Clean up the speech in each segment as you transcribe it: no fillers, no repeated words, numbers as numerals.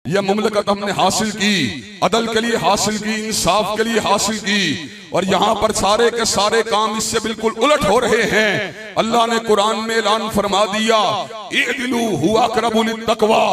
यह मुमलकत हमने हासिल की, अदल के लिए हासिल की, इंसाफ के लिए हासिल की, और यहाँ पर सारे के सारे काम इससे बिल्कुल उलट हो रहे हैं। अल्लाह ने कुरान में ऐलान फरमा दिया, इदिलू हुवा अक़रबु लित्तक़वा,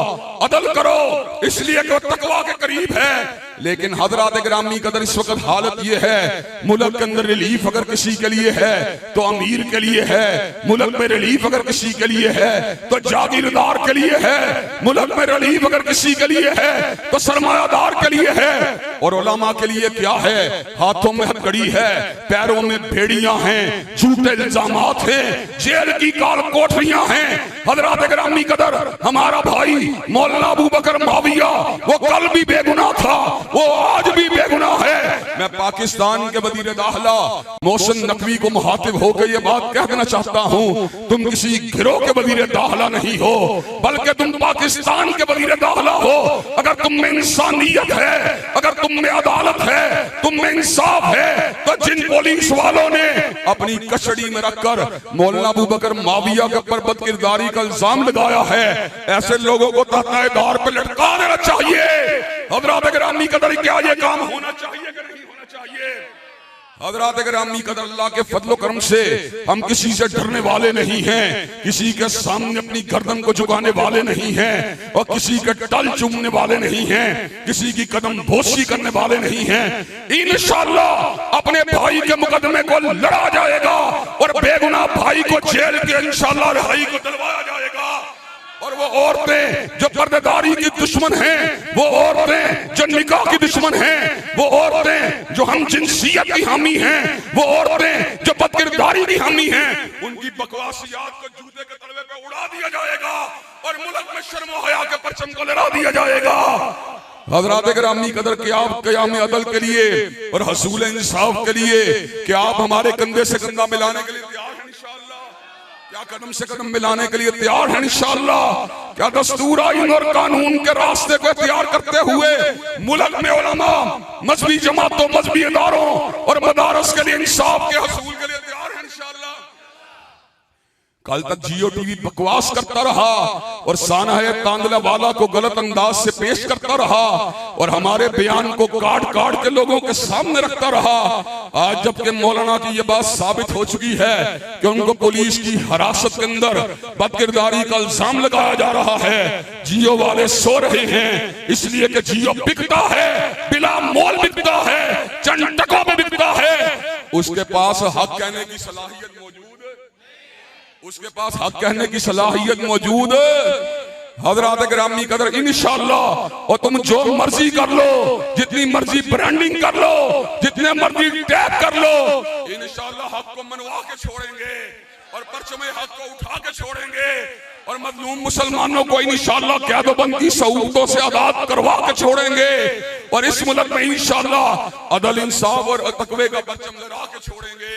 अदल करो इसलिए कि तकवा के करीब है। लेकिन हजरात गिरामी कदर इस वक्त हालत ये है, मुल्क के अंदर रिलीफ अगर किसी के लिए है तो अमीर के लिए है, मुल्क में रिलीफ अगर किसी के लिए है तो जागीरदार के लिए है, मुल्क में रिलीफ अगर किसी के लिए है तो सरमायादार के लिए है, और उलमा के लिए क्या है? हाथों में हथकड़ी है, पैरों में भेड़ियां हैं, झूठे इल्जामात हैं, जेल की काल कोठरियां हैं। हजरात गिरामी कदर हमारा भाई मौलाना अबू बकर माविया वो कल भी बेगुनाह था, वो आज भी बेगुनाह है। मैं पाकिस्तान के वजीर दाखिला मोहसिन नकवी को मुखातिब होकर ये बात कह देना चाहता हूँ, तुम किसी गिरोह के वजीर दाखिला नहीं हो, बल्कि तुम पाकिस्तान के वजीर दाखिला हो। अगर तुम में इंसानियत है, अगर तुम में अदालत है, तुम में इंसाफ है, तो जिन पुलिस वालों ने अपनी कस्टडी में रखकर मौलाना अबू बकर माविया के ऊपर बदकिरदारी का इल्जाम लगाया है, ऐसे लोगों को तहत-ए-दार पे लटका देना चाहिए। हज़रात गिरामी कदर क्या ये काम होना चाहिए कि नहीं होना चाहिए? हज़रात गिरामी कदर अल्लाह के फजल करम से हम किसी से डरने वाले नहीं हैं, किसी के सामने अपनी गर्दन को झुकाने वाले नहीं हैं, और किसी के तल चूमने वाले नहीं हैं, किसी की कदम बोसी करने वाले नहीं हैं। इंशाअल्लाह अपने भाई के मुकदमे को लड़ा जाएगा और बेगुनाह भाई को जेल के इंशाअल्लाह रिहाई को दिलवाया जाएगा। और वो औरतें जो पर्देदारी की दुश्मन हैं, वो औरतें जो निकाह की दुश्मन हैं, वो औरतें जो हम जिनसियत की हामी हैं, वो औरतें जो बदकिरदारी की हामी हैं, उनकी बकवासियात को जूते के तलवे पे उड़ा दिया जाएगा और मुल्क में शर्म और हया के परचम को लहरा दिया जाएगा। हज़रात गिरामी कदर क्या आप क़याम अदल के लिए और हसूल इंसाफ के लिए क्या आप हमारे कंधे से कंधा मिलाने के लिए तैयार हैं? इंशाअल्लाह क्या कदम से कदम मिलाने के लिए तैयार हैं? इंशाअल्लाह क्या दस्तूर आईन और कानून के रास्ते को तैयार करते हुए मुल्क में उलमा, मजहबी जमातों, मजहबी इदारों और मदारस के लिए इंसाफ के हसूल के लिए तैयार हैं? इंशाअल्लाह। कल तक जियो टीवी बकवास करता रहा और साना-ए तांदला वाला को गलत अंदाज से पेश करता रहा और हमारे बयान को काट काट के लोगों के सामने रखता रहा। आज जबकि मौलाना की यह बात साबित हो चुकी है कि उनको पुलिस की हिरासत के अंदर बदकिरदारी का इल्जाम लगाया जा रहा है, जियो वाले सो रहे हैं इसलिए कि जियो बिकता है, बिला मोल बिकता है, चंद टकों में बिकता है। उसके पास हक कहने की सलाहियत मौजूद, उसके पास हक कहने की सलाहियत मौजूद। हज़रात गिरामी कदर इंशाअल्लाह, और तुम जो मर्जी कर लो, जितनी मर्जी ब्रांडिंग कर लो, जितने मर्जी टैग कर लो, इंशाअल्लाह हक को मनवा के छोड़ेंगे और परचमे हक को उठा के छोड़ेंगे और मजलूम मुसलमानों को इंशाअल्लाह क़यादतबंद की सहूलतों से आज़ाद करवा के छोड़ेंगे और इस मुल्क में इंशाअल्लाह अदल, इंसाफ और तकवे का परचम लहरा के छोड़ेंगे।